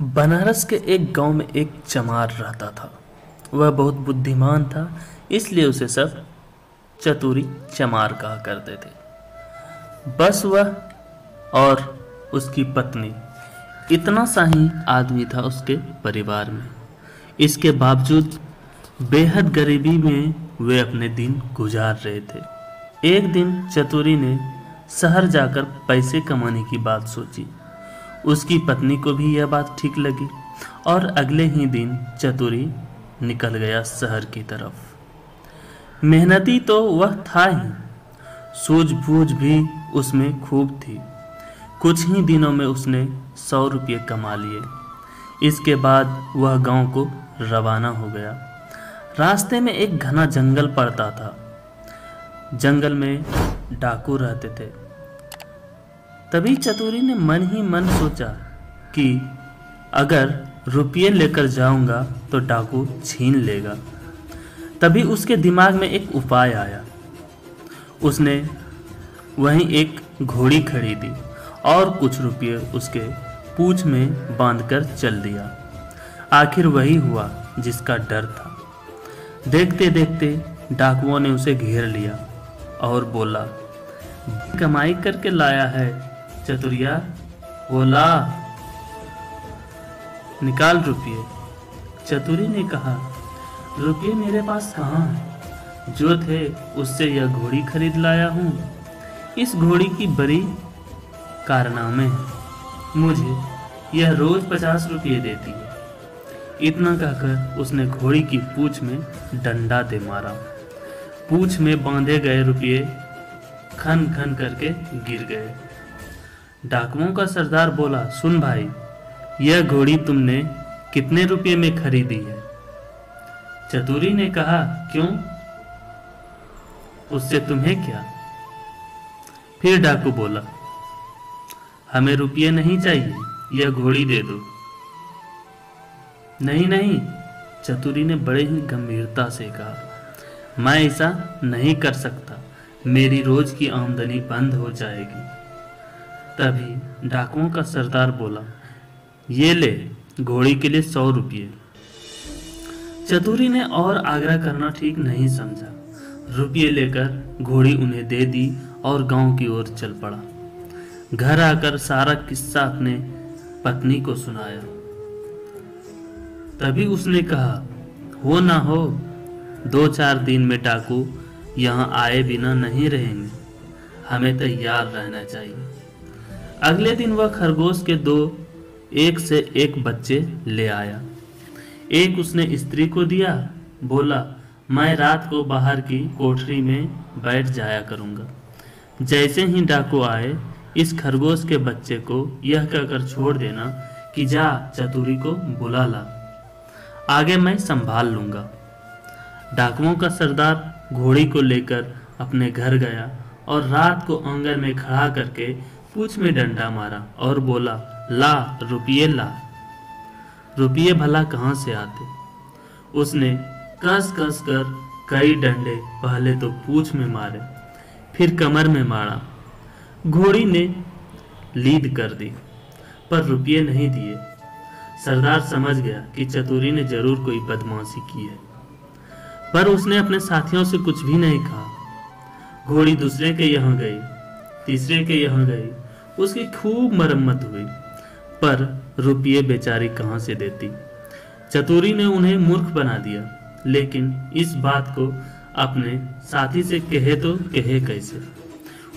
बनारस के एक गांव में एक चमार रहता था। वह बहुत बुद्धिमान था, इसलिए उसे सब चतुरी चमार कहा करते थे। बस वह और उसकी पत्नी, इतना सा ही आदमी था उसके परिवार में। इसके बावजूद बेहद गरीबी में वे अपने दिन गुजार रहे थे। एक दिन चतुरी ने शहर जाकर पैसे कमाने की बात सोची। उसकी पत्नी को भी यह बात ठीक लगी और अगले ही दिन चतुरी निकल गया शहर की तरफ। मेहनती तो वह था ही, सूझबूझ भी उसमें खूब थी। कुछ ही दिनों में उसने 100 रुपये कमा लिए। इसके बाद वह गांव को रवाना हो गया। रास्ते में एक घना जंगल पड़ता था। जंगल में डाकू रहते थे। तभी चतुरी ने मन ही मन सोचा कि अगर रुपये लेकर जाऊंगा तो डाकू छीन लेगा। तभी उसके दिमाग में एक उपाय आया। उसने वहीं एक घोड़ी खरीदी और कुछ रुपये उसके पूंछ में बांधकर चल दिया। आखिर वही हुआ जिसका डर था। देखते देखते डाकुओं ने उसे घेर लिया और बोला, कमाई करके लाया है चतुरिया, बोला निकाल रुपये। चतुरी ने कहा, रुपये मेरे पास कहाँ है? जो थे उससे यह घोड़ी खरीद लाया हूँ। इस घोड़ी की बड़ी कारनामे है। मुझे यह रोज 50 रुपये देती है। इतना कहकर उसने घोड़ी की पूंछ में डंडा दे मारा। पूंछ में बांधे गए रुपये खन खन करके गिर गए। डाकुओं का सरदार बोला, सुन भाई, यह घोड़ी तुमने कितने रुपये में खरीदी है? चतुरी ने कहा, क्यों, उससे तुम्हें क्या? फिर डाकू बोला, हमें रुपये नहीं चाहिए, यह घोड़ी दे दो। नहीं नहीं, चतुरी ने बड़े ही गंभीरता से कहा, मैं ऐसा नहीं कर सकता, मेरी रोज की आमदनी बंद हो जाएगी। तभी डाकुओं का सरदार बोला, ये ले, घोड़ी के लिए 100 रुपये। चतुरी ने और आग्रह करना ठीक नहीं समझा। रुपये लेकर घोड़ी उन्हें दे दी और गांव की ओर चल पड़ा। घर आकर सारा किस्सा अपने पत्नी को सुनाया। तभी उसने कहा, हो ना हो, 2-4 दिन में डाकू यहाँ आए बिना नहीं रहेंगे, हमें तैयार रहना चाहिए। अगले दिन वह खरगोश के 2 एक से एक बच्चे ले आया। एक उसने स्त्री को दिया, बोला, मैं रात को बाहर की कोठरी में बैठ जाया करूंगा। जैसे ही डाकू आए, इस खरगोश के बच्चे को यह कहकर छोड़ देना कि जा चतुरी को बुला ला, आगे मैं संभाल लूंगा। डाकुओं का सरदार घोड़ी को लेकर अपने घर गया और रात को आंगन में खड़ा करके पूंछ में डंडा मारा और बोला, ला रुपये ला। रुपये भला कहाँ से आते? उसने कस कस कर कई डंडे पहले तो पूंछ में मारे, फिर कमर में मारा। घोड़ी ने लीद कर दी, पर रुपये नहीं दिए। सरदार समझ गया कि चतुरी ने जरूर कोई बदमाशी की है, पर उसने अपने साथियों से कुछ भी नहीं कहा। घोड़ी दूसरे के यहाँ गई, तीसरे के यहाँ गई, उसकी खूब मरम्मत हुई, पर रुपये बेचारी कहाँ से देती। चतुरी ने उन्हें मूर्ख बना दिया, लेकिन इस बात को अपने साथी से कहे तो कहे कैसे?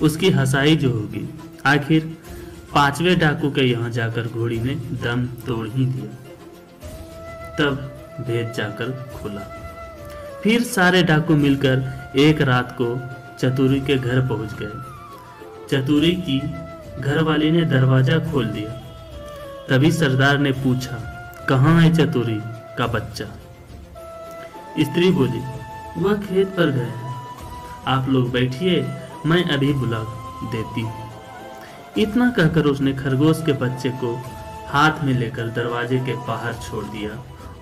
उसकी हंसाई जो होगी। आखिर 5वें डाकू के यहाँ जाकर घोड़ी ने दम तोड़ ही दिया। तब भेद जाकर खुला। फिर सारे डाकू मिलकर एक रात को चतुरी के घर पहुंच गए। चतुरी की घरवाली ने दरवाजा खोल दिया। तभी सरदार ने पूछा, कहाँ है चतुरी का बच्चा? स्त्री बोली, वह खेत पर गए हैं, आप लोग बैठिए, मैं अभी बुला देती हूँ। इतना कहकर उसने खरगोश के बच्चे को हाथ में लेकर दरवाजे के बाहर छोड़ दिया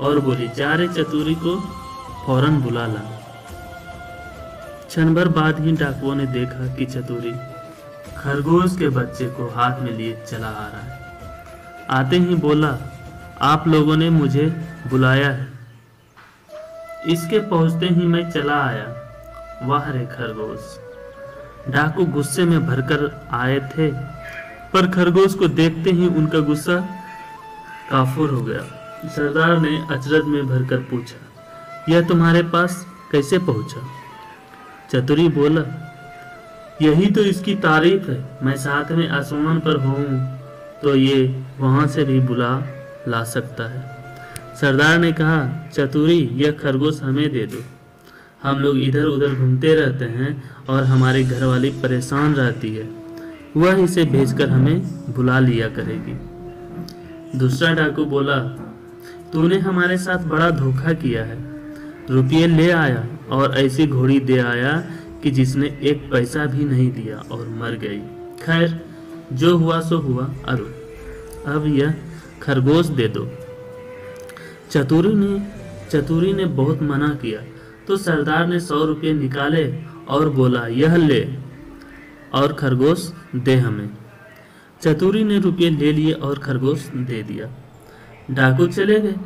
और बोली, जा रे चतुरी को फौरन बुला ला। क्षण भर बाद ही डाकुओं ने देखा कि चतुरी खरगोश के बच्चे को हाथ में लिए चला आ रहा है। आते ही बोला, आप लोगों ने मुझे बुलाया है। इसके पहुंचते ही मैं चला आया। वाह रे खरगोश। डाकू गुस्से में भरकर आए थे, पर खरगोश को देखते ही उनका गुस्सा काफूर हो गया। सरदार ने अचरज में भरकर पूछा, यह तुम्हारे पास कैसे पहुंचा? चतुरी बोला, यही तो इसकी तारीफ है। मैं साथ में आसमान पर हूँ तो ये वहां से भी बुला ला सकता है। सरदार ने कहा, चतुरी यह खरगोश हमें दे दो। हम लोग इधर उधर घूमते रहते हैं और हमारी घरवाली परेशान रहती है। वह इसे भेजकर हमें बुला लिया करेगी। दूसरा डाकू बोला, तूने हमारे साथ बड़ा धोखा किया है। रुपये ले आया और ऐसी घोड़ी दे आया कि जिसने एक पैसा भी नहीं दिया और मर गई। खैर, जो हुआ सो हुआ। अब यह खरगोश दे दो। चतुरी ने बहुत मना किया तो सरदार ने 100 रुपये निकाले और बोला, यह ले और खरगोश दे हमें। चतुरी ने रुपये ले लिए और खरगोश दे दिया। डाकू चले गए।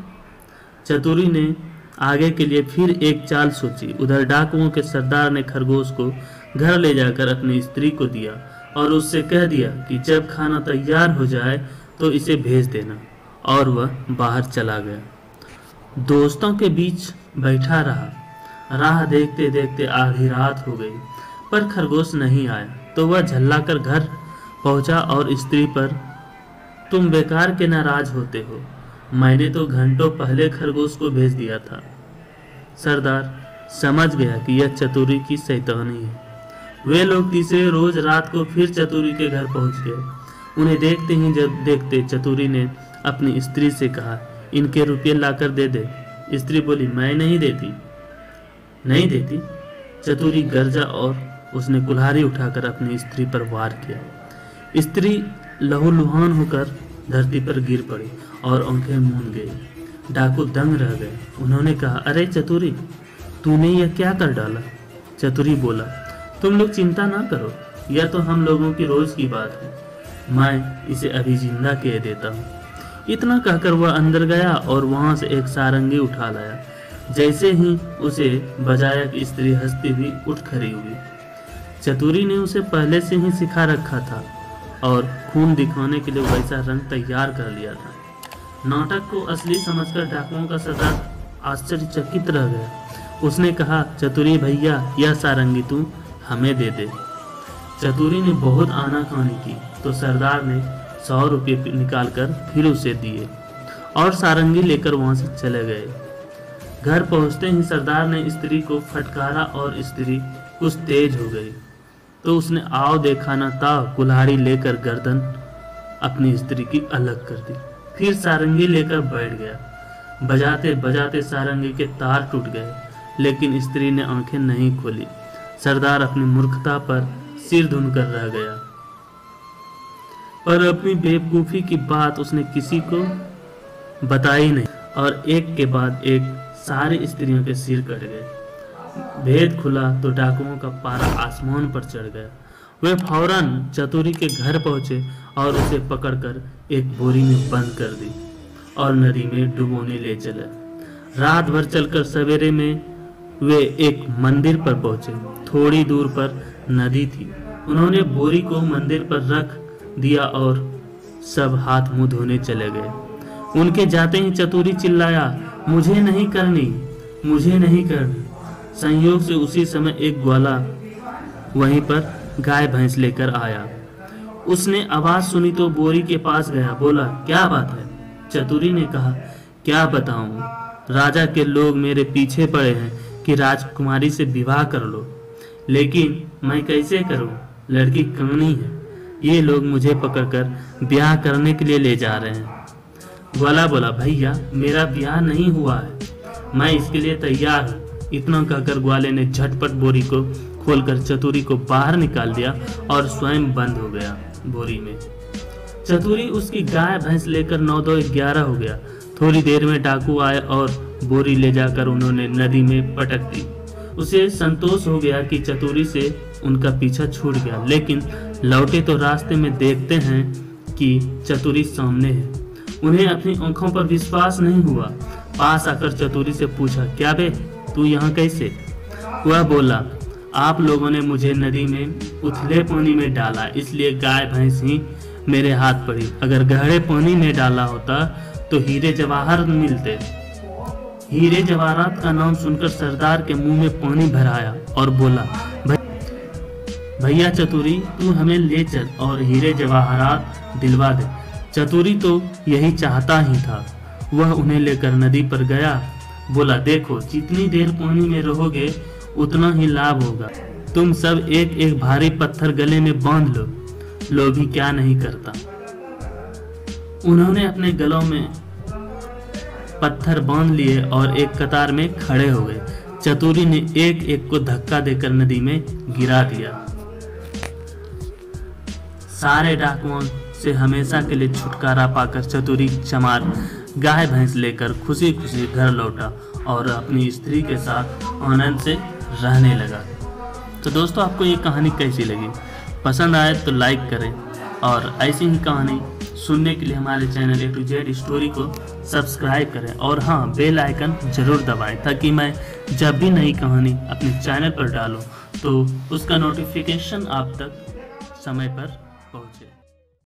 चतुरी ने आगे के लिए फिर एक चाल सोची। उधर डाकुओं के सरदार ने खरगोश को घर ले जाकर अपनी स्त्री को दिया और उससे कह दिया कि जब खाना तैयार हो जाए तो इसे भेज देना, और वह बाहर चला गया। दोस्तों के बीच बैठा रहा। राह देखते देखते आधी रात हो गई, पर खरगोश नहीं आया तो वह झल्लाकर घर पहुंचा और स्त्री पर, तुम बेकार के नाराज होते हो, मैंने तो घंटों पहले खरगोश को भेज दिया था। सरदार समझ गया कि यह चतुरी की शैतानी है। वे लोग तीसरे रोज रात को फिर चतुरी के घर पहुंच गए। उन्हें देखते ही जब देखते चतुरी ने अपनी स्त्री से कहा, इनके रुपये लाकर दे दे। स्त्री बोली, मैं नहीं देती। चतुरी गरजा और उसने कुल्हाड़ी उठाकर अपनी स्त्री पर वार किया। स्त्री लहूलुहान होकर धरती पर गिर पड़ी और आंखें मूंद गई। डाकू दंग रह गए। उन्होंने कहा, अरे चतुरी, तूने यह क्या कर डाला? चतुरी बोला, तुम लोग चिंता ना करो, यह तो हम लोगों की रोज की बात है। मैं इसे अभी जिंदा किए देता हूँ। इतना कहकर वह अंदर गया और वहां से एक सारंगी उठा लाया। जैसे ही उसे बजाया कि स्त्री हंसती हुई उठ खड़ी हुई। चतुरी ने उसे पहले से ही सिखा रखा था और खून दिखाने के लिए वैसा रंग तैयार कर लिया था। नाटक को असली समझकर डाकुओं का सरदार आश्चर्यचकित रह गया। उसने कहा, चतुरी भैया, यह सारंगी तू हमें दे दे। चतुरी ने बहुत आनाकानी की तो सरदार ने 100 रुपये निकालकर फिर उसे दिए और सारंगी लेकर वहां से चले गए। घर पहुंचते ही सरदार ने स्त्री को फटकारा और स्त्री कुछ तेज हो गई तो उसने आओ देखा न था कुल्हाड़ी लेकर गर्दन अपनी स्त्री की अलग कर दी। फिर सारंगी लेकर बैठ गया। बजाते बजाते सारंगी के तार टूट गए, लेकिन स्त्री ने आंखें नहीं खोली। सरदार अपनी मूर्खता पर सिर धुनकर रह गया, पर अपनी बेवकूफी की बात उसने किसी को बताई नहीं और एक के बाद एक सारी स्त्रियों के सिर कट गए। भेद खुला तो डाकुओं का पारा आसमान पर चढ़ गया। वे फौरन चतुरी के घर पहुंचे और उसे पकड़कर एक बोरी में बंद कर दी और नदी में डुबोने ले चले। रात भर चलकर सवेरे में वे एक मंदिर पर पहुंचे। थोड़ी दूर पर नदी थी। उन्होंने बोरी को मंदिर पर रख दिया और सब हाथ मुंह धोने चले गए। उनके जाते ही चतुरी चिल्लाया, मुझे नहीं करनी। संयोग से उसी समय एक ग्वाला वहीं पर गाय भैंस लेकर आया। उसने आवाज सुनी तो बोरी के पास गया। बोला, क्या बात है? चतुरी ने कहा, क्या बताऊं, राजा के लोग मेरे पीछे पड़े हैं कि राजकुमारी से विवाह कर लो, लेकिन मैं कैसे करूं? लड़की कानी है। ये लोग मुझे पकड़कर ब्याह करने के लिए ले जा रहे हैं। ग्वाला बोला, भैया मेरा ब्याह नहीं हुआ है, मैं इसके लिए तैयार हूँ। इतना कहकर ग्वाले ने झटपट बोरी को खोलकर चतुरी को बाहर निकाल दिया और स्वयं बंद हो गया बोरी में। चतुरी उसकी गाय भैंस लेकर 9-2-11 हो गया। थोड़ी देर में डाकू आए और बोरी ले जाकर उन्होंने नदी में पटक दी। उसे संतोष हो गया कि चतुरी से उनका पीछा छूट गया, लेकिन लौटे तो रास्ते में देखते हैं कि चतुरी सामने है। उन्हें अपनी आंखों पर विश्वास नहीं हुआ। पास आकर चतुरी से पूछा, क्या बे, तू यहाँ कैसे? वह बोला, आप लोगों ने मुझे नदी में उथले पानी में डाला, इसलिए गाय भैंस ही मेरे हाथ पड़ी। अगर गहरे पानी में डाला होता तो हीरे जवाहर मिलते। हीरे जवाहरात का नाम सुनकर सरदार के मुंह में पानी भर आया और बोला, भैया चतुरी, तू हमें ले चल और हीरे जवाहरात दिलवा दे। चतुरी तो यही चाहता ही था। वह उन्हें लेकर नदी पर गया। बोला, देखो, जितनी देर पानी में रहोगे उतना ही लाभ होगा। तुम सब एक एक भारी पत्थर गले में बांध लो, लोभी क्या नहीं करता। उन्होंने अपने गलों में पत्थर बांध लिए और एक कतार में खड़े हो गए। चतुरी ने एक एक को धक्का देकर नदी में गिरा दिया। सारे डाकुओं से हमेशा के लिए छुटकारा पाकर चतुरी चमार गाय भैंस लेकर खुशी खुशी घर लौटा और अपनी स्त्री के साथ आनंद से रहने लगा। तो दोस्तों, आपको ये कहानी कैसी लगी? पसंद आए तो लाइक करें और ऐसी ही कहानी सुनने के लिए हमारे channel A to Z story को सब्सक्राइब करें और हाँ, बेल आइकन जरूर दबाएं ताकि मैं जब भी नई कहानी अपने चैनल पर डालूं तो उसका नोटिफिकेशन आप तक समय पर